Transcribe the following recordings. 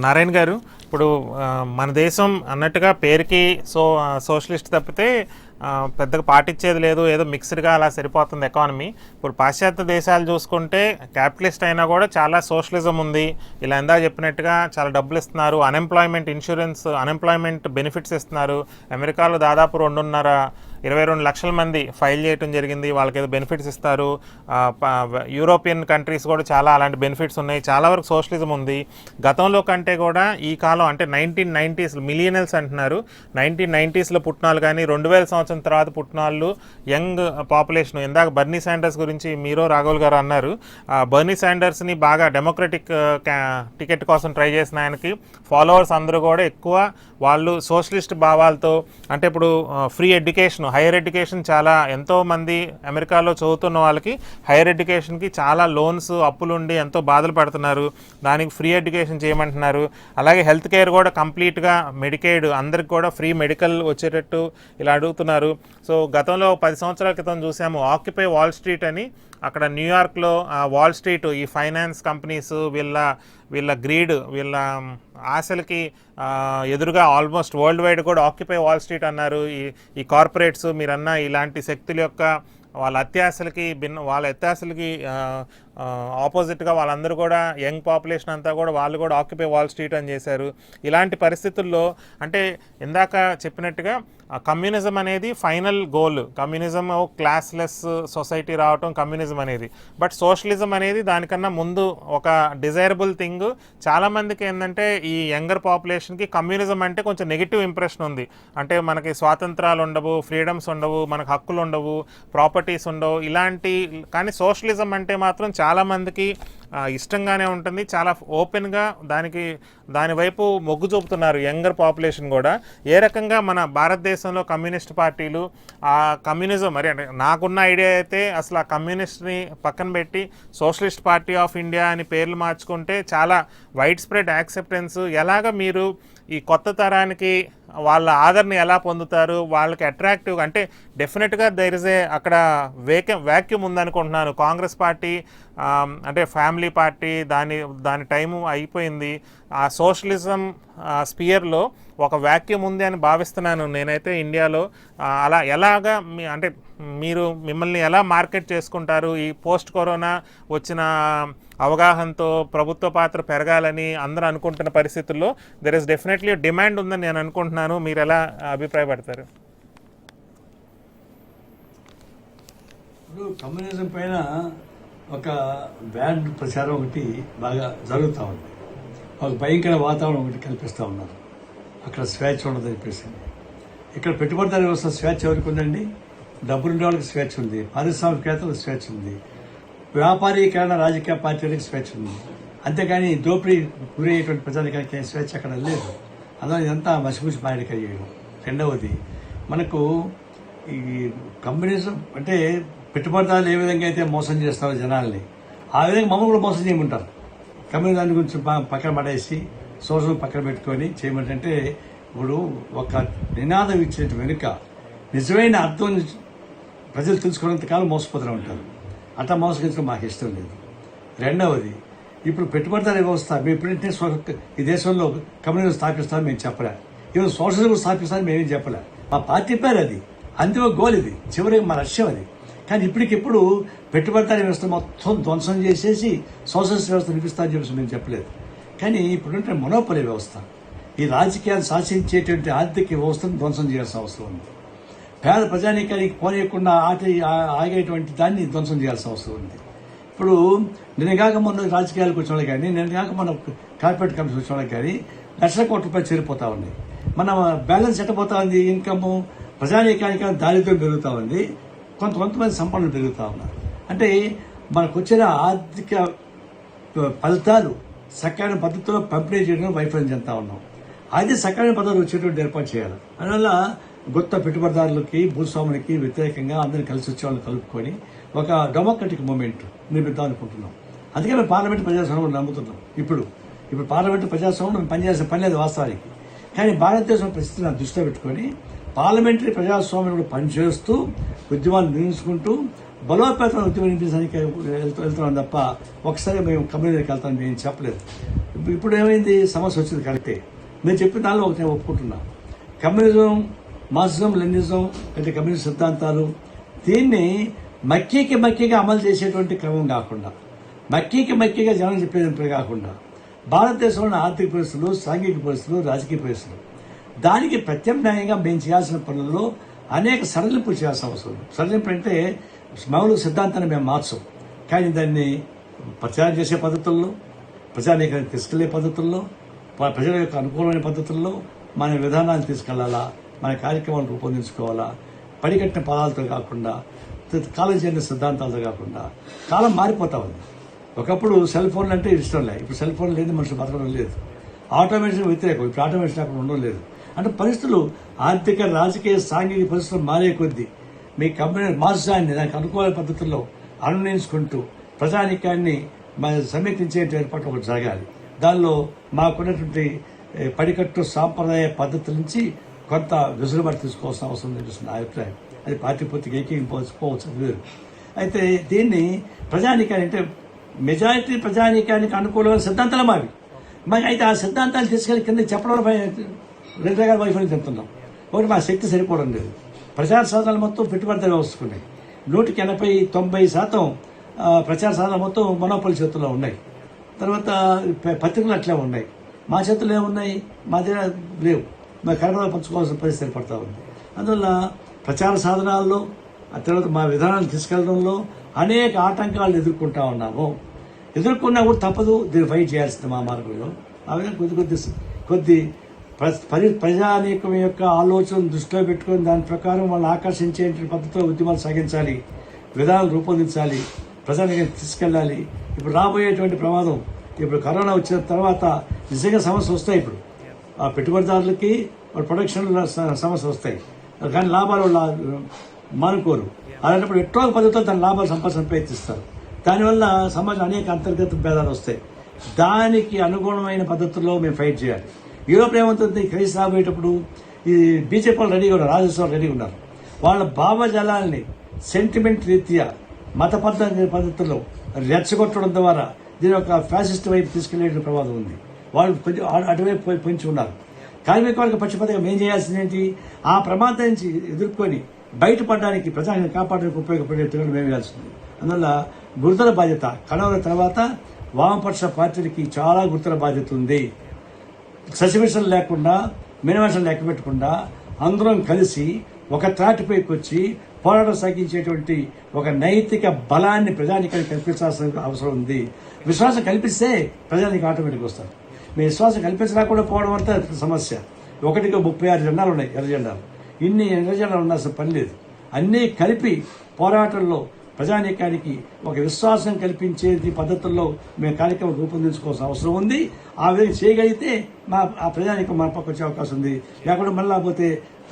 నారాయణ గారు, ఇప్పుడు మన దేశం అన్నట్టుగా పేరుకి సోషలిస్ట్ తప్పితే పెద్దగా పాటించేది లేదు, ఏదో మిక్స్డ్గా అలా సరిపోతుంది ఎకానమీ. ఇప్పుడు పాశ్చాత్య దేశాలు చూసుకుంటే క్యాపిటలిస్ట్ అయినా కూడా చాలా సోషలిజం ఉంది. ఇలా ఇందాక చెప్పినట్టుగా చాలా డబ్బులు ఇస్తున్నారు, అన్ఎంప్లాయ్మెంట్ ఇన్సూరెన్స్, అన్ఎంప్లాయ్మెంట్ బెనిఫిట్స్ ఇస్తున్నారు. అమెరికాలో దాదాపు 22 లక్షల మంది ఫైల్ చేయడం జరిగింది, వాళ్ళకి ఏదో బెనిఫిట్స్ ఇస్తారు. యూరోపియన్ కంట్రీస్ కూడా చాలా అలాంటి బెనిఫిట్స్ ఉన్నాయి. చాలా వరకు సోషలిజం ఉంది. గతంలో కంటే కూడా ఈ కాలం అంటే 1990s మిలియనల్స్ అంటున్నారు, 1990sలో పుట్టినాళ్ళు కానీ 2000 సంవత్సరం తర్వాత పుట్టినాళ్ళు యంగ్ పాపులేషన్. ఇందాక బర్నీ శాండర్స్ గురించి మీరు రాఘవుల్ గారు అన్నారు. బర్నీ శాండర్స్ని బాగా డెమోక్రటిక్ టికెట్ కోసం ట్రై చేసిన ఆయనకి ఫాలోవర్స్ అందరూ కూడా ఎక్కువ వాళ్ళు సోషలిస్ట్ భావాలతో, అంటే ఇప్పుడు ఫ్రీ ఎడ్యుకేషన్, హైయర్ ఎడ్యుకేషన్ చాలా ఎంతోమంది అమెరికాలో చదువుతున్న వాళ్ళకి హైయర్ ఎడ్యుకేషన్కి చాలా లోన్స్ అప్పులు ఉండి ఎంతో బాధలు పడుతున్నారు, దానికి ఫ్రీ ఎడ్యుకేషన్ చేయమంటున్నారు. అలాగే హెల్త్ కేర్ కూడా కంప్లీట్గా మెడికేడ్ అందరికి కూడా ఫ్రీ మెడికల్ వచ్చేటట్టు ఇలా అడుగుతున్నారు. సో గతంలో 10 సంవత్సరాల క్రితం చూసాము ఆక్యుపై వాల్ స్ట్రీట్ అని, అక్కడ న్యూయార్క్లో వాల్ స్ట్రీట్ ఈ ఫైనాన్స్ కంపెనీస్ వీళ్ళ గ్రీడ్, వీళ్ళ ఆశలకి ఎదురుగా ఆల్మోస్ట్ వరల్డ్ వైడ్ కూడా ఆక్యుపై వాల్ స్ట్రీట్ అన్నారు. ఈ కార్పొరేట్స్ మీరన్న ఇలాంటి శక్తుల యొక్క వాళ్ళ అత్యాశలకి ఆపోజిట్గా వాళ్ళందరూ కూడా యంగ్ పాపులేషన్ అంతా కూడా వాళ్ళు కూడా ఆక్యుపై వాల్ స్ట్రీట్ అని చేశారు. ఇలాంటి పరిస్థితుల్లో అంటే ఇందాక చెప్పినట్టుగా కమ్యూనిజం అనేది final goal, communism classless society రావటం కమ్యూనిజం అనేది. బట్ సోషలిజం అనేది దానికన్నా ముందు ఒక డిజైరబుల్ థింగ్. చాలామందికి ఏంటంటే ఈ యంగర్ పాపులేషన్కి కమ్యూనిజం అంటే కొంచెం నెగిటివ్ ఇంప్రెషన్ ఉంది. అంటే మనకి స్వాతంత్రాలు ఉండవు, ఫ్రీడమ్స్ ఉండవు, మనకు హక్కులు ఉండవు, ప్రాపర్టీస్ ఉండవు ఇలాంటి. కానీ సోషలిజం అంటే మాత్రం చాలామందికి ఇష్టంగానే ఉంటుంది, చాలా ఓపెన్గా దాని వైపు మొగ్గు చూపుతున్నారు యంగర్ పాపులేషన్ కూడా. ఏ రకంగా మన భారతదేశంలో కమ్యూనిస్ట్ పార్టీలు ఆ కమ్యూనిజం మరి అంటే నాకున్న ఐడియా అయితే అసలు ఆ కమ్యూనిస్ట్ని పక్కన పెట్టి సోషలిస్ట్ పార్టీ ఆఫ్ ఇండియా అని పేర్లు మార్చుకుంటే చాలా వైడ్ స్ప్రెడ్ యాక్సెప్టెన్స్. ఎలాగ మీరు ఈ కొత్త తరానికి వాళ్ళ ఆదరణ ఎలా పొందుతారు, వాళ్ళకి అట్రాక్టివ్ అంటే డెఫినెట్గా దైర్ ఇస్ అక్కడ వ్యాక్యూమ్ ఉందనుకుంటున్నాను. కాంగ్రెస్ పార్టీ అంటే ఫ్యామిలీ పార్టీ, దాని టైము అయిపోయింది. ఆ సోషలిజం స్పియర్లో ఒక వ్యాక్యూమ్ ఉంది అని భావిస్తున్నాను నేనైతే ఇండియాలో. అలా ఎలాగా అంటే మిమ్మల్ని ఎలా మార్కెట్ చేసుకుంటారు? ఈ పోస్ట్ కరోనా వచ్చిన అవగాహనతో ప్రభుత్వ పాత్ర పెరగాలని అందరూ అనుకుంటున్న పరిస్థితుల్లో దెర్ ఇస్ డెఫినెట్లీ డిమాండ్ ఉందని నేను అనుకుంటున్నాను. మీరు ఎలా అభిప్రాయపడతారు? ఇప్పుడు కమ్యూనిజం పైన ఒక బ్యాడ్ ప్రచారం ఒకటి బాగా జరుగుతూ ఉంది. ఒక భయంకర వాతావరణం ఒకటి కల్పిస్తూ ఉన్నారు. అక్కడ స్వేచ్ఛ ఉండదని చెప్పేసి. ఇక్కడ పెట్టుబడిదారు వ్యవస్థ స్వేచ్ఛ ఎవరికి ఉందండి? డబ్బులుండే వాళ్ళకి స్వేచ్ఛ ఉంది, పారిశ్రామికవేత్తలకు స్వేచ్ఛ ఉంది, వ్యాపారీకరణ రాజకీయ పార్టీలకు స్వేచ్ఛ ఉంది. అంతేగాని దోపిడీ గురయ్యేటువంటి ప్రజానికానికి స్వేచ్ఛ అక్కడ లేదు. అందులో ఇదంతా మసిపూసి మాయడికి అయ్యేయడం. రెండవది, మనకు ఈ కమ్యూనిజం అంటే పెట్టుబడిదారులు ఏ విధంగా అయితే మోసం చేస్తారో జనాల్ని, ఆ విధంగా మమ్మల్ని కూడా మోసం చేయమంటారు. కమ్యూనిజాన్ని గురించి పక్కన పడేసి సోషల్ పక్కన పెట్టుకొని చేయమంటే, ఇప్పుడు ఒక నినాదం ఇచ్చే వెనుక నిజమైన అర్థం ప్రజలు తెలుసుకున్నంత కాలం మోసపోతూనే ఉంటారు. అట్లా మోసగించడం మాకు ఇష్టం లేదు. రెండవది, ఇప్పుడు పెట్టుబడిదారు వ్యవస్థ మేము ఎప్పుడంటే ఈ దేశంలో కమ్యూనిజం స్థాపిస్తామని మేము చెప్పలే, ఈరోజు సోషలిజం స్థాపిస్తామని మేమేం చెప్పలే. మా పార్టీ పేరు అది, అంతిమ గోల్ ఇది, చివరికి మా లక్ష్యం అది. కానీ ఇప్పటికిప్పుడు పెట్టుబడిదారు వ్యవస్థ మొత్తం ధ్వంసం చేసేసి సోషలిస్ట్ వ్యవస్థ నిలిపిస్తామని చెప్పేసి మేము చెప్పలేదు. కానీ ఇప్పుడుంటే మొనోపలి వ్యవస్థ, ఈ రాజకీయాలు శాసించేటువంటి ఆర్థిక వ్యవస్థను ధ్వంసం చేయాల్సిన అవసరం ఉంది. పేద ప్రజానీకానికి పోనీయకుండా ఆగేటువంటి దాన్ని ధ్వంసం చేయాల్సిన అవసరం ఉంది. ఇప్పుడు నిన్నగాక మొన్న రాజకీయాలకు వచ్చిన వాళ్ళకి కానీ, నిన్నగాక మొన్న కార్పొరేట్ కంపెనీస్ వచ్చిన వాళ్ళకి కానీ లక్షల కోట్ల రూపాయలు చేరిపోతా ఉన్నాయి. మన బ్యాలెన్స్ ఎట్టపోతా ఉంది, ఇన్కమ్ ప్రజానీకానికి దారిద్ర్యం పెరుగుతూ ఉంది, కొంతమంది సంపన్నులు పెరుగుతూ ఉన్నారు. అంటే మనకు వచ్చిన ఆర్థిక ఫలితాలు సకాల పద్ధతిలో పంపిణీ చేయడం వైఫల్యం చెందుతా ఉన్నాం. అది సకాల పద్ధతులు వచ్చేటువంటి ఏర్పాటు చేయాలి. అందువల్ల కొత్త పెట్టుబడిదారులకి, భూస్వాములకి వ్యతిరేకంగా అందరినీ కలిసి వచ్చే వాళ్ళని కలుపుకొని ఒక డెమోక్రటిక్ మూమెంట్ నిర్మిద్దాం అనుకుంటున్నాం. అందుకే మేము పార్లమెంట్ ప్రజాస్వామ్యం నమ్ముతున్నాం. ఇప్పుడు పార్లమెంట్ ప్రజాస్వామ్యం మేము పనిచేసే పని లేదు వాస్తవానికి. కానీ భారతదేశం పరిస్థితిని దృష్టిలో పెట్టుకొని పార్లమెంటరీ ప్రజాస్వామ్యం పనిచేస్తూ ఉద్యమాలు నిర్మించుకుంటూ బలోపేతమైన ఉద్యమం నిర్మించడానికి వెళ్తున్నాం తప్ప ఒకసారి మేము కమ్యూనిటీకి వెళ్తామని మేము చెప్పలేదు. ఇప్పుడు ఏమైంది, సమస్య వచ్చింది కరెక్టే. నేను చెప్పిన దానిలో ఒకటి నేను ఒప్పుకుంటున్నా. కమ్యూనిజం, మార్క్సిజం, లెనినిజం అంటే కమ్యూనిస్ట్ సిద్ధాంతాలు దీన్ని మక్కిగా అమలు చేసేటువంటి క్రమం కాకుండా, మక్కిగా జనం చెప్పేది కాకుండా, భారతదేశంలోని ఆర్థిక పరిస్థితులు, సాంఘిక పరిస్థితులు, రాజకీయ పరిస్థితులు దానికి ప్రత్యామ్నాయంగా మేము చేయాల్సిన పనుల్లో అనేక సడలింపులు చేయాల్సిన అవసరం ఉంది. సడలింపు అంటే మౌలిక సిద్ధాంతాన్ని మేము మార్చం, కానీ దాన్ని ప్రచారం చేసే పద్ధతుల్లో, ప్రజానీకాన్ని తీసుకెళ్లే పద్ధతుల్లో, ప్రజల యొక్క అనుకూలమైన పద్ధతుల్లో మన విధానాన్ని తీసుకెళ్లాలా, మన కార్యక్రమాలను రూపొందించుకోవాలా. పడికట్టిన పదాలతో కాకుండా, కాలం చెందిన సిద్ధాంతాలతో కాకుండా. కాలం మారిపోతా ఉంది. ఒకప్పుడు సెల్ ఫోన్లు అంటే ఇష్టం లేదు, ఇప్పుడు సెల్ ఫోన్ లేని మనుషులు బతకడం లేదు. ఆటోమేషన్ వ్యతిరేకం, ఇప్పుడు ఆటోమేషన్ అక్కడ ఉండడం లేదు. అంటే పరిస్థితులు, ఆర్థిక, రాజకీయ, సాంఘిక పరిస్థితులు మారే కొద్దీ మీ కంపెనీ మార్చాన్ని దానికి అనుకూల పద్ధతుల్లో అనునయించుకుంటూ ప్రజానీకాన్ని సమీకరించే ఏర్పాటు ఒకటి జరగాలి. దానిలో మాకున్నటువంటి పడికట్టు సాంప్రదాయ పద్ధతుల నుంచి కొంత వెసులుబాటు తీసుకోవాల్సిన అవసరం అనిపిస్తుంది నా అభిప్రాయం. అది పార్టీ పూర్తిగా ఏకీపోవచ్చు వేరు. అయితే దీన్ని ప్రజానీకాన్ని అంటే మెజారిటీ ప్రజానీకానికి అనుకూలమైన సిద్ధాంతాలు మావి. మరి అయితే ఆ సిద్ధాంతాలు తీసుకెళ్లి కింద చెప్పడంలో 2 రకాల వైఫల్యం చెప్తున్నాం. ఒకటి, మా శక్తి సరిపోవడం లేదు. ప్రచార సాధనాలు మొత్తం పెట్టుబడిదారు వస్తున్నాయి. 80-90% ప్రచార సాధనాలు మొత్తం మొనోపొలి చేతుల్లో ఉన్నాయి. తర్వాత పత్రికలు అట్లే ఉన్నాయి. మా చేతుల్లో ఏమున్నాయి, మా దగ్గర లేవు. మా కర్మలో పంచుకోవాల్సిన పరిస్థితి ఏర్పడతా ఉంది. అందువల్ల ప్రచార సాధనాల్లో, ఆ తర్వాత మా విధానాలు తీసుకెళ్లడంలో అనేక ఆటంకాలను ఎదుర్కొంటా ఉన్నాము. ఎదుర్కొన్నా కూడా తప్పదు, దీన్ని ఫైట్ చేయాల్సింది మా మార్గంలో. ఆ విధంగా కొద్ది ప్రజానీకం యొక్క ఆలోచన దృష్టిలో పెట్టుకొని దాని ప్రకారం వాళ్ళని ఆకర్షించే పద్ధతిలో ఉద్యమాలు సాగించాలి, విధానాలు రూపొందించాలి, ప్రజానీకం తీసుకెళ్ళాలి. ఇప్పుడు రాబోయేటువంటి ప్రమాదం, ఇప్పుడు కరోనా వచ్చిన తర్వాత నిజంగా సమస్యలు వస్తాయి. ఇప్పుడు ఆ పెట్టుబడిదారులకి ప్రొడక్షన్ సమస్యలు వస్తాయి, కానీ లాభాలు మానుకోరు. అలాంటప్పుడు ఎట్లా పద్ధతిలో దాని లాభాలు సంపాదన ప్రయత్నిస్తారు. దానివల్ల సమాజం అనేక అంతర్గత భేదాలు వస్తాయి. దానికి అనుగుణమైన పద్ధతుల్లో మేము ఫైట్ చేయాలి. యూరోప్ ఏమవుతుంది, క్రైస్ రాబోయేటప్పుడు ఈ బీజేపీ వాళ్ళు రెడీగా ఉన్నారు, రాజస్వామి రెడీగా ఉన్నారు. వాళ్ళ భావజాలాల్ని సెంటిమెంట్ రీత్యా మత పద్ధతుల్లో రెచ్చగొట్టడం ద్వారా దీని ఒక ఫ్యాసిస్ట్ వైపు తీసుకెళ్లే ప్రమాదం ఉంది. వాళ్ళు కొంచెం అటువైపు పెంచి ఉన్నారు. కార్మిక వర్గ పక్షపాతంగా మేము చేయాల్సింది ఏంటి, ఆ ప్రమాదం నుంచి ఎదుర్కొని బయటపడడానికి, ప్రజాన్ని కాపాడడానికి ఉపయోగపడే ఎత్తుగడలు మేము వేయాల్సింది. అందువల్ల గురుతర బాధ్యత, కడవల తర్వాత వామపక్ష పార్టీలకి చాలా గురుతర బాధ్యత ఉంది. ససిమిషన్ లేకుండా, మినవేషన్ లెక్క పెట్టకుండా అందరం కలిసి ఒక త్రాటిపైకి వచ్చి పోరాటం సాగించేటువంటి ఒక నైతిక బలాన్ని ప్రజానికి కల్పించాల్సిన అవసరం ఉంది. విశ్వాసం కల్పిస్తే ప్రజానికి ఆటోమేటిక్ వస్తారు. మీ విశ్వాసం కల్పించలేకుండా పోవడం అంతా సమస్య. 36 జెండాలు ఉన్నాయి, ఎర్ర జెండాలు. ఇన్ని ఎర్ర జెండాలు ఉండాల్సిన పని లేదు. అన్నీ కలిపి పోరాటంలో ప్రజానీకానికి ఒక విశ్వాసం కల్పించేది పద్ధతుల్లో మేము కార్యక్రమం రూపొందించుకోవాల్సిన అవసరం ఉంది. ఆ విధంగా చేయగలిగితే ఆ ప్రజానీకం మన పక్క వచ్చే అవకాశం ఉంది.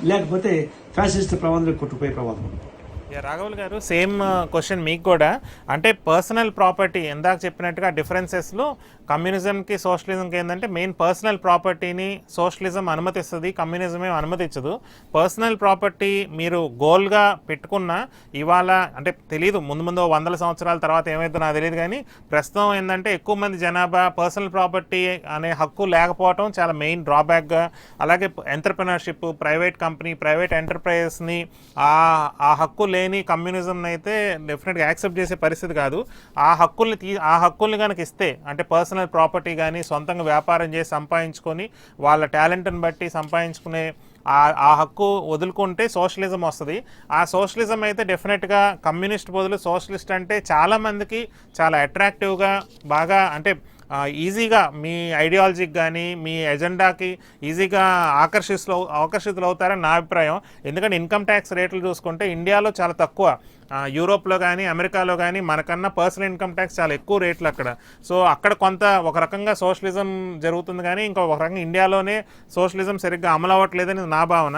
లేకపోతే ఫ్యాసిస్ట్ ప్రమాదం కొట్టుకుపోయే ప్రమాదం ఉంది. రాఘవుల్ గారు, సేమ్ క్వశ్చన్ మీకు కూడా. అంటే పర్సనల్ ప్రాపర్టీ ఇందాక చెప్పినట్టుగా డిఫరెన్సెస్లో కమ్యూనిజంకి సోషలిజంకి ఏంటంటే మెయిన్ పర్సనల్ ప్రాపర్టీని సోషలిజం అనుమతిస్తుంది, కమ్యూనిజం ఏమి అనుమతించదు. పర్సనల్ ప్రాపర్టీ మీరు గోల్గా పెట్టుకున్న ఇవాళ అంటే తెలీదు, ముందు 100 సంవత్సరాల తర్వాత ఏమైందో నాకు తెలియదు, కానీ ప్రస్తుతం ఏంటంటే ఎక్కువ మంది జనాభా పర్సనల్ ప్రాపర్టీ అనే హక్కు లేకపోవడం చాలా మెయిన్ డ్రాబ్యాక్గా, అలాగే ఎంటర్‌ప్రెన్యూర్‌షిప్, ప్రైవేట్ కంపెనీ, ప్రైవేట్ ఎంటర్ప్రైజెస్ని ఆ హక్కు లేని కమ్యూనిజం అయితే డెఫినెట్గా యాక్సెప్ట్ చేసే పరిస్థితి కాదు. ఆ హక్కుల్ని కనుక ఇస్తే, అంటే పర్సనల్ ప్రాపర్టీ కానీ సొంతంగా వ్యాపారం చేసి సంపాదించుకొని వాళ్ళ టాలెంట్ని బట్టి సంపాదించుకునే ఆ హక్కు వదులుకుంటే సోషలిజం వస్తుంది. ఆ సోషలిజం అయితే డెఫినెట్గా కమ్యూనిస్ట్ బదులు సోషలిస్ట్ అంటే చాలామందికి చాలా అట్రాక్టివ్గా, బాగా అంటే ఈజీగా మీ ఐడియాలజీకి కానీ మీ ఎజెండాకి ఈజీగా ఆకర్షితులు అవుతారని నా అభిప్రాయం. ఎందుకంటే ఇన్కమ్ ట్యాక్స్ రేట్లు చూసుకుంటే ఇండియాలో చాలా తక్కువ, యూరోప్లో కానీ అమెరికాలో కానీ మనకన్నా పర్సనల్ ఇన్కమ్ ట్యాక్స్ చాలా ఎక్కువ రేట్లు అక్కడ. సో అక్కడ కొంత ఒక రకంగా సోషలిజం జరుగుతుంది, కానీ ఇంకొక రకంగా ఇండియాలోనే సోషలిజం సరిగ్గా అమలు అవ్వట్లేదని నా భావన.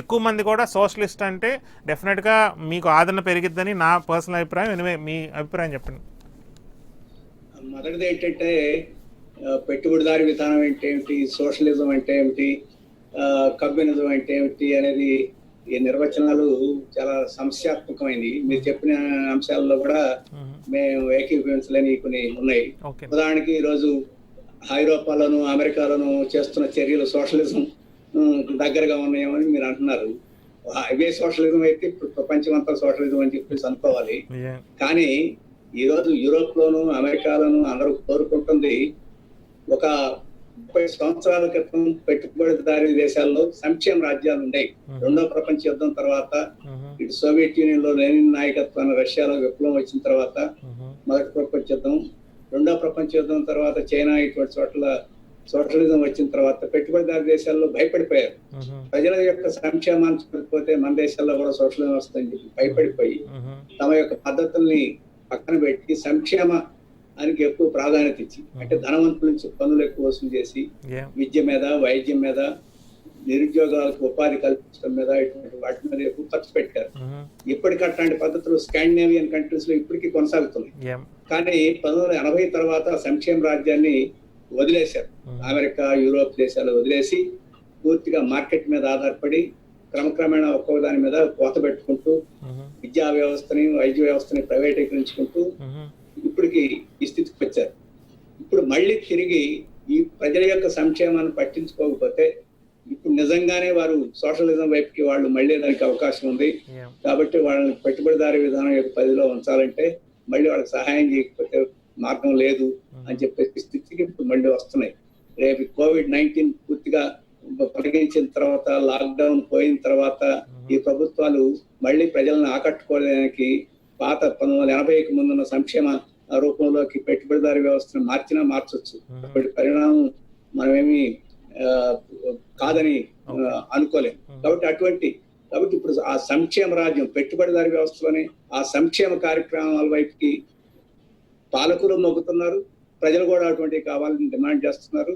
ఎక్కువ మంది కూడా సోషలిస్ట్ అంటే డెఫినెట్గా మీకు ఆదరణ పెరిగిద్దని నా పర్సనల్ అభిప్రాయం. ఎనివే మీ అభిప్రాయం చెప్పండి. మొదటిది ఏంటంటే పెట్టుబడిదారి విధానం అంటే ఏమిటి, సోషలిజం అంటే ఏమిటి, కమ్యూనిజం అంటే ఏమిటి అనేది ఈ నిర్వచనాలు చాలా సమస్యాత్మకమైనవి. మీరు చెప్పిన అంశాలలో కూడా మేము ఏకీభవించలేని కొన్ని ఉన్నాయి. ఉదాహరణకి ఈరోజు ఐరోపాలోను అమెరికాలోను చేస్తున్న చర్యలు సోషలిజం దగ్గరగా ఉన్నాయేమని మీరు అంటున్నారు. అవే సోషలిజం అయితే ఇప్పుడు ప్రపంచం అంతా సోషలిజం అని చెప్పేసి అనుకోవాలి. కానీ ఈ రోజు యూరోప్ లోను అమెరికాలోను అందరూ కోరుకుంటుంది ఒక 30 సంవత్సరాల క్రితం పెట్టుబడిదారీ దేశాల్లో సంక్షేమ రాజ్యాలు ఉండేవి. రెండో ప్రపంచ యుద్ధం తర్వాత ఇటు సోవియట్ యూనియన్ లో లెనిన్ నాయకత్వాన్ని రష్యాలో విప్లవం వచ్చిన తర్వాత మొదటి ప్రపంచ యుద్ధం, రెండో ప్రపంచ యుద్ధం తర్వాత చైనా ఇటువంటి చోట్ల సోషలిజం వచ్చిన తర్వాత పెట్టుబడిదారీ దేశాల్లో భయపడిపోయారు. ప్రజల యొక్క సంక్షేమాన్ని చూడకపోతే మన దేశాల్లో కూడా సోషలిజం వస్తుందని చెప్పి భయపడిపోయి తమ యొక్క పద్ధతుల్ని పక్కన పెట్టి సంక్షేమానికి ఎక్కువ ప్రాధాన్యత ఇచ్చి, అంటే ధనవంతుల నుంచి పన్నులు ఎక్కువ వసూలు చేసి విద్య మీద, వైద్యం మీద, నిరుద్యోగాలకు ఉపాధి కల్పించడం మీద, ఇటువంటి వాటి మీద ఎక్కువ ఖర్చు పెట్టారు. ఇప్పటికీ అట్లాంటి పద్ధతులు స్కాండినేవియన్ కంట్రీస్ లో ఇప్పటికీ కొనసాగుతున్నాయి. కానీ 1980 తర్వాత సంక్షేమ రాజ్యాన్ని వదిలేశారు. అమెరికా, యూరోప్ దేశాలు వదిలేసి పూర్తిగా మార్కెట్ మీద ఆధారపడి క్రమక్రమేణా ఒక్కొక్క దాని మీద కోత పెట్టుకుంటూ విద్యా వ్యవస్థని, వైద్య వ్యవస్థని ప్రైవేటీకరించుకుంటూ ఇప్పటికి ఈ స్థితికి వచ్చారు. ఇప్పుడు మళ్ళీ తిరిగి ఈ ప్రజల యొక్క సంక్షేమాన్ని పట్టించుకోకపోతే ఇప్పుడు నిజంగానే వారు సోషలిజం వైపుకి వాళ్ళు మళ్ళీ దానికి అవకాశం ఉంది. కాబట్టి వాళ్ళని పెట్టుబడిదారీ విధానం యొక్క పరిధిలో ఉంచాలంటే మళ్ళీ వాళ్ళకి సహాయం చేయకపోతే మార్గం లేదు అని చెప్పేసి స్థితికి ఇప్పుడు మళ్ళీ వస్తున్నాయి. రేపు COVID-19 పూర్తిగా తొలగించిన తర్వాత, లాక్డౌన్ పోయిన తర్వాత ఈ ప్రభుత్వాలు మళ్ళీ ప్రజలను ఆకట్టుకోవడానికి పాత 1980కి ముందున్న సంక్షేమ రూపంలోకి పెట్టుబడిదారీ వ్యవస్థను మార్చొచ్చు. అప్పటి పరిణామం మనమేమి కాదని అనుకోలేం. కాబట్టి ఇప్పుడు ఆ సంక్షేమ రాజ్యం పెట్టుబడిదారీ వ్యవస్థలోనే ఆ సంక్షేమ కార్యక్రమాల వైపుకి పాలకులు మొగ్గుతున్నారు, ప్రజలు కూడా అటువంటివి కావాలని డిమాండ్ చేస్తున్నారు.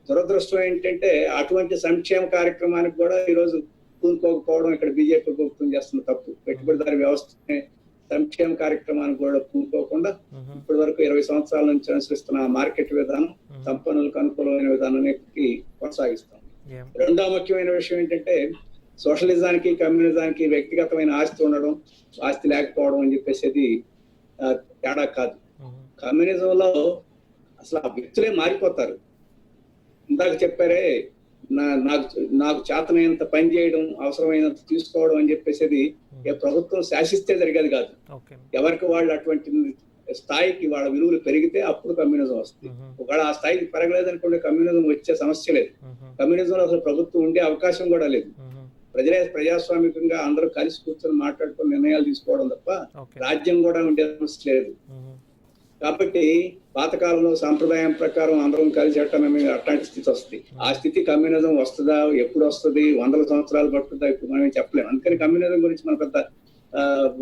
దురదృష్టం ఏంటంటే అటువంటి సంక్షేమ కార్యక్రమానికి కూడా ఈ రోజు పూనుకోకపోవడం ఇక్కడ బీజేపీ ప్రభుత్వం చేస్తున్న తప్పు. పెట్టుబడిదారీ వ్యవస్థ సంక్షేమ కార్యక్రమానికి కూడా పూనుకోకుండా ఇప్పటి వరకు 20 సంవత్సరాల నుంచి అనుసరిస్తున్న మార్కెట్ విధానం సంపన్నులకు అనుకూలమైన విధానానికి కొనసాగిస్తాం. రెండో ముఖ్యమైన విషయం ఏంటంటే సోషలిజానికి, కమ్యూనిజానికి వ్యక్తిగతమైన ఆస్తి ఉండడం, ఆస్తి లేకపోవడం అని చెప్పేసి తేడా కాదు. కమ్యూనిజంలో అసలు ఆ వ్యక్తులే మారిపోతారు. ఇందాక చెప్పారే, నాకు చేతనైనంత పని చేయడం, అవసరమైనంత తీసుకోవడం అని చెప్పేసి ప్రభుత్వం శాసిస్తే జరిగేది కాదు. ఎవరికి వాళ్ళు అటువంటి స్థాయికి వాళ్ళ విలువలు పెరిగితే అప్పుడు కమ్యూనిజం వస్తుంది. ఒకవేళ ఆ స్థాయికి పెరగలేదనుకోండి కమ్యూనిజం వచ్చే సమస్య లేదు. కమ్యూనిజంలో అసలు ప్రభుత్వం ఉండే అవకాశం కూడా లేదు. ప్రజాస్వామికంగా అందరూ కలిసి కూర్చొని మాట్లాడుకుని నిర్ణయాలు తీసుకోవడం తప్ప రాజ్యం కూడా ఉండే సమస్య లేదు. కాబట్టి పాతకాలంలో సాంప్రదాయం ప్రకారం అందరం కలిసి అట్లాంటి స్థితి వస్తుంది. ఆ స్థితి కమ్యూనిజం వస్తుందా, ఎప్పుడు వస్తుంది, 100 సంవత్సరాలు పడుతుందా, ఇప్పుడు మనం చెప్పలేము. అందుకని కమ్యూనిజం గురించి మన పెద్ద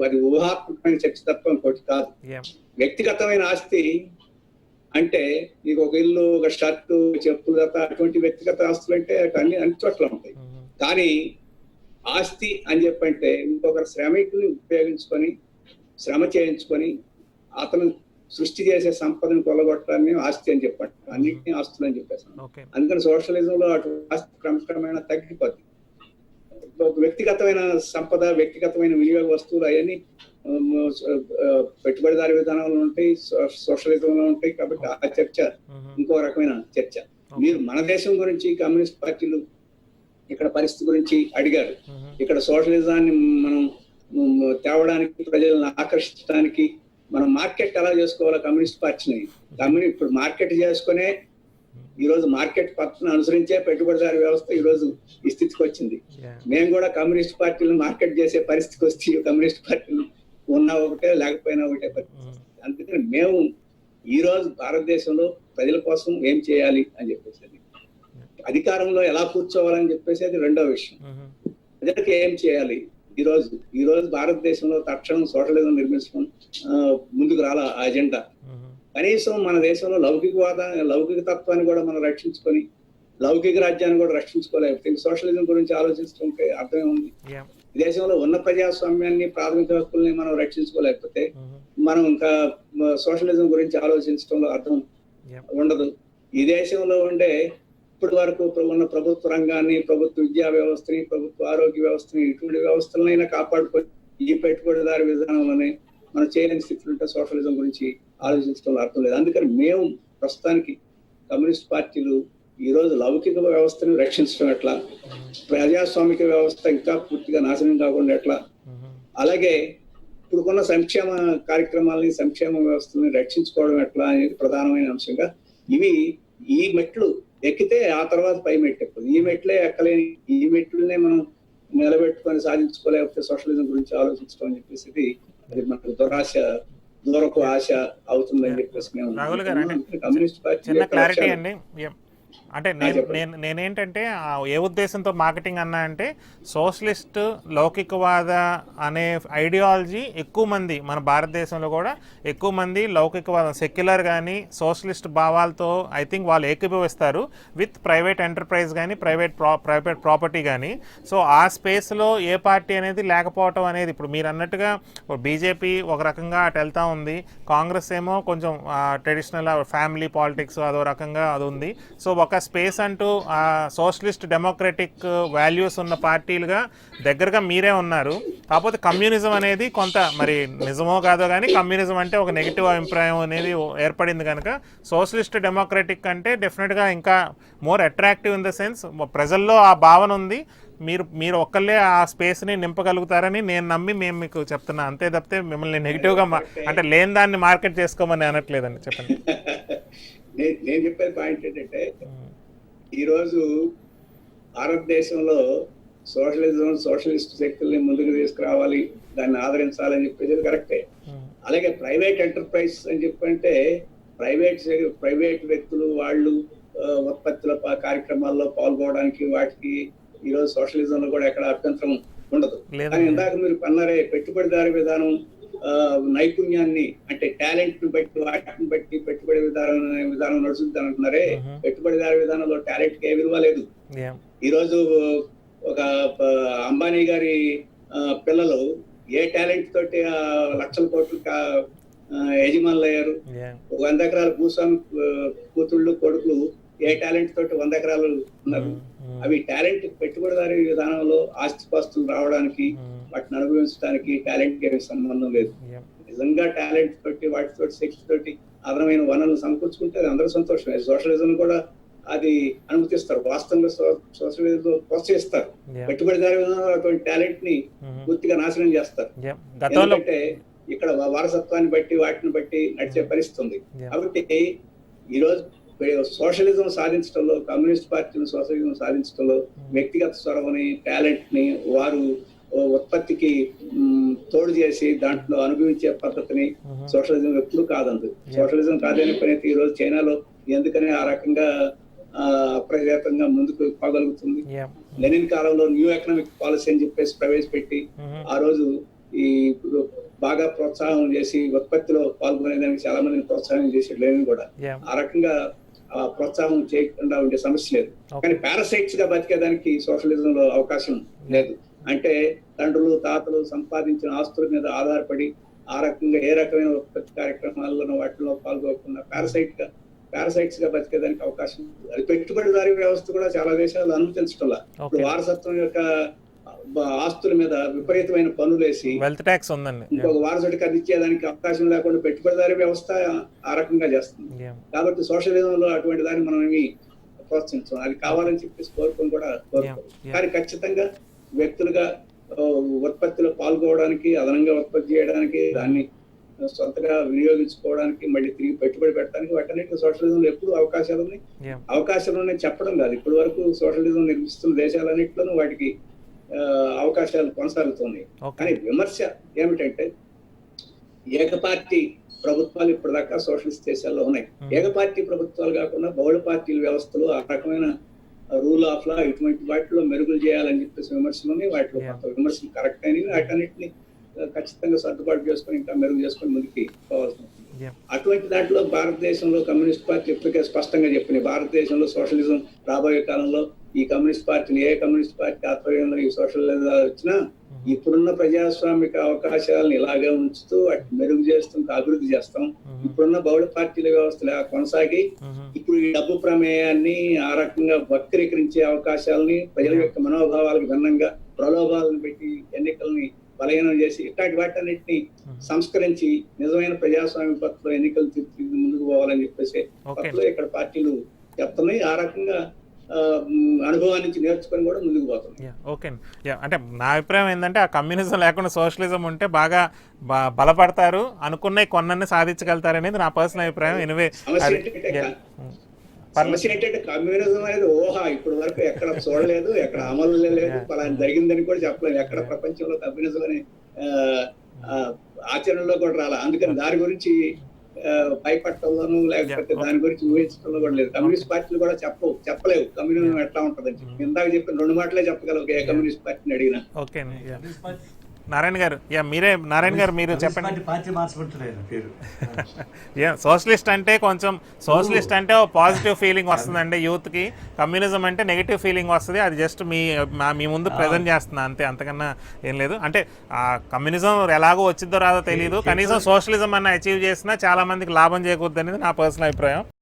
అది ఊహాత్మకమైన చర్చ తప్ప ఇంకోటి కాదు. వ్యక్తిగతమైన ఆస్తి అంటే నీకు ఒక ఇల్లు, ఒక షర్టు, చెప్పులు తప్ప అటువంటి వ్యక్తిగత ఆస్తులు అంటే అన్ని చోట్ల ఉంటాయి. కానీ ఆస్తి అని చెప్పంటే ఇంకొకరి శ్రమికుని ఉపయోగించుకొని, శ్రమ చేయించుకొని అతను సృష్టి చేసే సంపదను కొల్లగొట్టడాన్ని ఆస్తి అని చెప్పండి. అన్నింటినీ ఆస్తులు అని చెప్పేసాను. అందుకని సోషలిజంలో అటు ఆస్తి క్రమక్రమేణా తగ్గిపోతుంది. వ్యక్తిగతమైన సంపద, వ్యక్తిగతమైన వినియోగ వస్తువులు అవన్నీ పెట్టుబడిదారీ విధానంలో ఉంటాయి, సోషలిజంలో ఉంటాయి. కాబట్టి ఆ చర్చ ఇంకో రకమైన చర్చ. మీరు మన దేశం గురించి కమ్యూనిస్ట్ పార్టీలు ఇక్కడ పరిస్థితి గురించి అడిగారు. ఇక్కడ సోషలిజాన్ని మనం తేవడానికి, ప్రజలను ఆకర్షించడానికి మనం మార్కెట్ ఎలా చేసుకోవాలో కమ్యూనిస్ట్ పార్టీని ఇప్పుడు మార్కెట్ చేసుకునే ఈ రోజు మార్కెట్ పద్ధతిని అనుసరించే పెట్టుబడిదారీ వ్యవస్థ ఈ రోజు ఈ స్థితికి వచ్చింది. మేము కూడా కమ్యూనిస్ట్ పార్టీలను మార్కెట్ చేసే పరిస్థితికి వచ్చి కమ్యూనిస్ట్ పార్టీలు ఉన్నా ఒకటే, లేకపోయినా ఒకటే పరిస్థితి. అందుకని మేము ఈ రోజు భారతదేశంలో ప్రజల కోసం ఏం చేయాలి అని చెప్పేసి, అధికారంలో ఎలా కూర్చోవాలని చెప్పేసి అది రెండో విషయం. ప్రజలకు ఏం చేయాలి ఈ రోజు భారతదేశంలో తక్షణం సోషలిజం నిర్మించడం ముందుకు రాల అజెండా. కనీసం మన దేశంలో లౌకిక తత్వాన్ని కూడా మనం రక్షించుకొని, లౌకిక రాజ్యాన్ని కూడా రక్షించుకోలేకపోతే సోషలిజం గురించి ఆలోచిస్తుంటే అర్థమే ఉంది. దేశంలో ఉన్న ప్రజాస్వామ్యాన్ని, ప్రాథమిక హక్కుల్ని మనం రక్షించుకోలేకపోతే మనం ఇంకా సోషలిజం గురించి ఆలోచించడంలో అర్థం ఉండదు. ఈ దేశంలో ఉండే ఇప్పటి వరకు ఉన్న ప్రభుత్వ రంగాన్ని, ప్రభుత్వ విద్యా వ్యవస్థని, ప్రభుత్వ ఆరోగ్య వ్యవస్థని, ఇటువంటి వ్యవస్థలనైనా కాపాడుకొని ఈ పెట్టుబడిదారీ విధానంలోనే మనం చేయలేని స్థితిలో ఉంటే సోషలిజం గురించి ఆలోచించడంలో అర్థం లేదు. అందుకని మేము ప్రస్తుతానికి కమ్యూనిస్ట్ పార్టీలు ఈ రోజు లౌకిక వ్యవస్థను రక్షించడం ఎట్లా, ప్రజాస్వామిక వ్యవస్థ ఇంకా పూర్తిగా నాశనం కాకుండా ఎట్లా, అలాగే ఇప్పుడున్న సంక్షేమ కార్యక్రమాలని సంక్షేమ వ్యవస్థని రక్షించుకోవడం ఎట్లా అనేది ప్రధానమైన అంశంగా ఈ మెట్లు ఎక్కితే ఆ తర్వాత పై మెట్లు ఎక్కువ. ఈ మెట్లే ఎక్కలేని ఈ మెట్లనే మనం నిలబెట్టుకొని సాధించుకోలేకపోతే సోషలిజం గురించి ఆలోచించడం అని చెప్పేసి అది మనకు దూరపు ఆశ అవుతుందని చెప్పేసి మేము రాహుల్ గారు కమ్యూనిస్ట్ పార్టీ చిన్న క్లారిటీ అండి. అంటే నేనేంటంటే ఏ ఉద్దేశంతో మార్కెటింగ్ అన్నా అంటే సోషలిస్ట్ లౌకికవాద అనే ఐడియాలజీ ఎక్కువ మంది మన భారతదేశంలో కూడా ఎక్కువ మంది లౌకికవాదం సెక్యులర్ కానీ సోషలిస్ట్ భావాలతో ఐ థింక్ వాళ్ళు ఏకీభవిస్తారు విత్ ప్రైవేట్ ఎంటర్ప్రైజ్ కానీ ప్రైవేట్ ప్రాపర్టీ కానీ. సో ఆ స్పేస్లో ఏ పార్టీ అనేది లేకపోవటం అనేది ఇప్పుడు మీరు అన్నట్టుగా బీజేపీ ఒక రకంగా అటు వెళ్తూ ఉంది, కాంగ్రెస్ ఏమో కొంచెం ట్రెడిషనల్ ఫ్యామిలీ పాలిటిక్స్ అదో రకంగా అది ఉంది. సో ఒక స్పేస్ అంటూ సోషలిస్ట్ డెమోక్రటిక్ వాల్యూస్ ఉన్న పార్టీలుగా దగ్గరగా మీరే ఉన్నారు. కాకపోతే కమ్యూనిజం అనేది కొంత మరి నిజమో కాదో కానీ కమ్యూనిజం అంటే ఒక నెగిటివ్ అభిప్రాయం అనేది ఏర్పడింది కనుక సోషలిస్ట్ డెమోక్రటిక్ అంటే డెఫినెట్గా ఇంకా more attractive in the sense ప్రజల్లో ఆ భావన ఉంది. మీరు ఒక్కళ్ళే ఆ స్పేస్ని నింపగలుగుతారని నేను నమ్మి మేము మీకు చెప్తున్నా, అంతే తప్పితే మిమ్మల్ని నెగిటివ్గా అంటే లేని దాన్ని మార్కెట్ చేసుకోమని అనట్లేదండి. చెప్పండి. నేను చెప్పే పాయింట్ ఏంటంటే ఈరోజు భారతదేశంలో సోషలిస్ట్ శక్తుల్ని ముందుకు తీసుకురావాలి, దాన్ని ఆదరించాలని చెప్పేసి కరెక్టే. అలాగే ప్రైవేట్ ఎంటర్ప్రైజ్ అని చెప్పంటే ప్రైవేట్ వ్యక్తులు వాళ్ళు ఉత్పత్తుల కార్యక్రమాల్లో పాల్గొనడానికి వాటికి ఈరోజు సోషలిజంలో కూడా ఎక్కడ అభ్యంతరం ఉండదు. కానీ ఇందాక మీరు అన్నారే పెట్టుబడిదారు విధానం నైపుణ్యాన్ని అంటే టాలెంట్ ని బట్టి వాటిని బట్టి పెట్టుబడి విధానం నడుస్తుంది అంటున్నారే. పెట్టుబడిదారు విధానంలో టాలెంట్ కి ఏ విలువ లేదు. ఈరోజు ఒక అంబానీ గారి పిల్లలు ఏ టాలెంట్ తోటి లక్షల కోట్లు యజమానులు అయ్యారు. 100 ఎకరాల భూస్వామి కూతుళ్ళు కొడుకులు ఏ టాలెంట్ తోటి 100 ఎకరాలు ఉన్నారు. అవి టాలెంట్ పెట్టుబడిదారి విధానంలో ఆస్తిపాస్తులు రావడానికి వాటిని అనుభవించడానికి టాలెంట్ ఏమి సంబంధం లేదు. నిజంగా టాలెంట్ తోటి వాటితో శక్తి తోటి అదనమైన వనరులు సమకూర్చుకుంటే అది అందరూ సంతోషమే. సోషలిజం కూడా అది అనుమతిస్తారు, వాస్తవంగా సోషలిజం ప్రోత్సహిస్తారు. పెట్టుబడిదారి విధానంలో అటువంటి టాలెంట్ ని పూర్తిగా నాశనం చేస్తారు. ఎందుకంటే ఇక్కడ వారసత్వాన్ని బట్టి వాటిని బట్టి నడిచే పరిస్థితుంది. కాబట్టి ఈరోజు సోషలిజం సాధించడంలో కమ్యూనిస్ట్ పార్టీలు సోషలిజం సాధించడంలో వ్యక్తిగత చొరవని టాలెంట్ ని వారు ఉత్పత్తికి తోడు చేసి దాంట్లో అనుభవించే పద్ధతిని సోషలిజం ఎప్పుడు కాదందు. సోషలిజం కాదని పని ఈ రోజు చైనాలో ఎందుకని ఆ రకంగా అప్రజాతంగా ముందుకు పోగలుగుతుంది. లెనిన్ కాలంలో న్యూ ఎకనామిక్ పాలసీ అని చెప్పేసి ప్రవేశపెట్టి ఆ రోజు ఈ బాగా ప్రోత్సాహం చేసి ఉత్పత్తిలో పాల్గొనేదానికి చాలా మందిని ప్రోత్సాహం చేసి లెనిన్ కూడా ఆ రకంగా ప్రోత్సాహం చేయకుండా ఉండే సమస్య లేదు. కానీ పారాసైట్స్ గా బతికేదానికి సోషలిజం లో అవకాశం లేదు. అంటే తండ్రులు తాతలు సంపాదించిన ఆస్తుల మీద ఆధారపడి ఆ రకంగా ఏ రకమైన ఉత్పత్తి కార్యక్రమాల్లో వాటిలో పాల్గొకుండా పారాసైట్స్ గా బతికేదానికి అవకాశం. అది పెట్టుబడిదారీ వ్యవస్థ కూడా చాలా దేశాలు అనుమతించడంలా. ఇప్పుడు వారసత్వం యొక్క ఆస్తుల మీద విపరీతమైన పన్నులేసి వెల్త్ ట్యాక్స్ ఉందండి, ఇంకొక వారసుడికి అది ఇచ్చేదానికి అవకాశం లేకుండా పెట్టుబడిదారీ వ్యవస్థ ఆ రకంగా చేస్తుంది. కాబట్టి సోషలిజంలో అటువంటి దాన్ని మనం ఏమి ప్రోత్సహించాం. అది కావాలని చెప్పేసి కోరుకొని కూడా కోరుకోం. కానీ ఖచ్చితంగా వ్యక్తులుగా ఉత్పత్తిలో పాల్గొనడానికి, అదనంగా ఉత్పత్తి చేయడానికి, దాన్ని సొంతగా వినియోగించుకోవడానికి, మళ్ళీ తిరిగి పెట్టుబడి పెట్టడానికి వాటన్నిటి సోషలిజంలో ఎప్పుడు అవకాశాలు ఉన్నాయి చెప్పడం కాదు. ఇప్పటి వరకు సోషలిజం నిర్మిస్తున్న దేశాలన్నింటిలోనూ వాటికి అవకాశాలు కొనసాగుతున్నాయి. కానీ విమర్శ ఏమిటంటే ఏకపార్టీ ప్రభుత్వాలు ఇప్పటిదాకా సోషలిస్ట్ దేశాల్లో ఉన్నాయి. ఏకపార్టీ ప్రభుత్వాలు కాకుండా బహుళ పార్టీల వ్యవస్థలు ఆ రకమైన రూల్ ఆఫ్ లా ఇటువంటి వాటిలో మెరుగులు చేయాలని చెప్పేసి విమర్శలు ఉన్నాయి. వాటిలో విమర్శలు కరెక్ట్ అయినవి. వాటన్నిటిని ఖచ్చితంగా సర్దుబాటు చేసుకొని ఇంకా మెరుగు చేసుకొని ముందుకి పోవాల్సి ఉంటుంది. అటువంటి దాంట్లో భారతదేశంలో కమ్యూనిస్ట్ పార్టీ ఇప్పటికే స్పష్టంగా చెప్పింది, భారతదేశంలో సోషలిజం రాబోయే కాలంలో ఈ కమ్యూనిస్ట్ పార్టీని ఏ కమ్యూనిస్ట్ పార్టీ ఆధ్వర్యంలో ఈ సోషలిజం వచ్చినా ఇప్పుడున్న ప్రజాస్వామిక అవకాశాలను ఇలాగే ఉంచుతూ వాటిని మెరుగు చేస్తూ అభివృద్ధి చేస్తాం. ఇప్పుడున్న బహుళ పార్టీల వ్యవస్థ కొనసాగి ఇప్పుడు ఈ డబ్బు ప్రమేయాన్ని ఆ రకంగా వక్రీకరించే అవకాశాలని, ప్రజల యొక్క మనోభావాలకు భిన్నంగా ప్రలోభాలను పెట్టి ఎన్నికల్ని బలహీనం చేసి ఇట్లాంటి వాటన్నిటిని సంస్కరించి నిజమైన ప్రజాస్వామ్య పద్ధతిలో ఎన్నికలు ముందుకు పోవాలని చెప్పేసి పద్ధతిలో ఇక్కడ పార్టీలు చెప్తున్నాయి. ఆ రకంగా అనుభవం నుంచి నేర్చుకొని కూడా ముందుకు పోతున్నాయి. ఓకే అండి. అంటే నా అభిప్రాయం ఏంటంటే ఆ కమ్యూనిజం లేకుండా సోషలిజం ఉంటే బాగా బలపడతారు, అనుకున్నవి కొన్నీ సాధించగలుగుతారు అనేది నా పర్సనల్ అభిప్రాయం. ఎనివే సమస్య ఏంటంటే కమ్యూనిజం అనేది ఊహ ఇప్పటి వరకు ఎక్కడ చూడలేదు, ఎక్కడ అమలు లేదు, పలానా జరిగిందని కూడా చెప్పలేదు. ఎక్కడ ప్రపంచంలో కమ్యూనిజం అని ఆచరణలో కూడా రాలా. అందుకని దాని గురించి భయపడటంలోనూ లేకపోతే దాని గురించి ఊహించడంలో కూడా లేదు. కమ్యూనిస్ట్ పార్టీలు కూడా చెప్పలేవు కమ్యూనిజం ఎట్లా ఉంటదని. ఇందాక చెప్పిన 2 మాటలే చెప్పగలవు ఏ కమ్యూనిస్ట్ పార్టీని అడిగినా. ఓకే నారాయణ గారు, నారాయణ గారు మీరు చెప్పండి. పార్టీ మార్చబడుతున్నాయి పేరు. సోషలిస్ట్ అంటే కొంచెం సోషలిస్ట్ అంటే పాజిటివ్ ఫీలింగ్ వస్తుందండి యూత్కి, కమ్యూనిజం అంటే నెగిటివ్ ఫీలింగ్ వస్తుంది. అది జస్ట్ మీ ముందు ప్రజెంట్ చేస్తున్నా అంతే, అంతకన్నా ఏం లేదు. అంటే కమ్యూనిజం ఎలాగో వచ్చిద్దో రాదో తెలియదు, కనీసం సోషలిజం అన్న అచీవ్ చేసినా చాలా మందికి లాభం చేకూరుద్ది అనేది నా పర్సనల్ అభిప్రాయం.